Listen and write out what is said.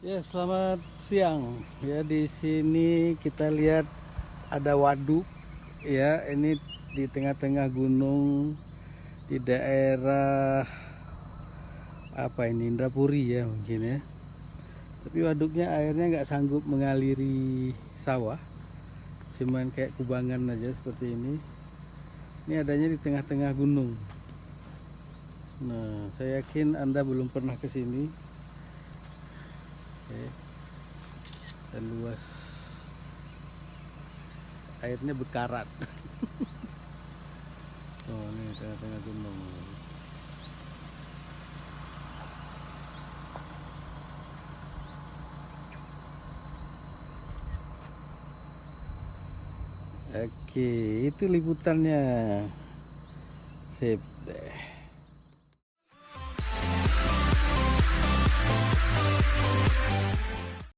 Ya, selamat siang. Ya, di sini kita lihat ada waduk. Ya, ini di tengah-tengah gunung di daerah apa ini, Indrapuri ya mungkin ya. Tapi waduknya airnya nggak sanggup mengaliri sawah, cuman kayak kubangan aja seperti ini. Ini adanya di tengah-tengah gunung. Nah, saya yakin Anda belum pernah ke sini. Oke, dan luas airnya berkarat. Oh, ini tengah-tengah gunung. Oke, itu liputannya. Sip deh.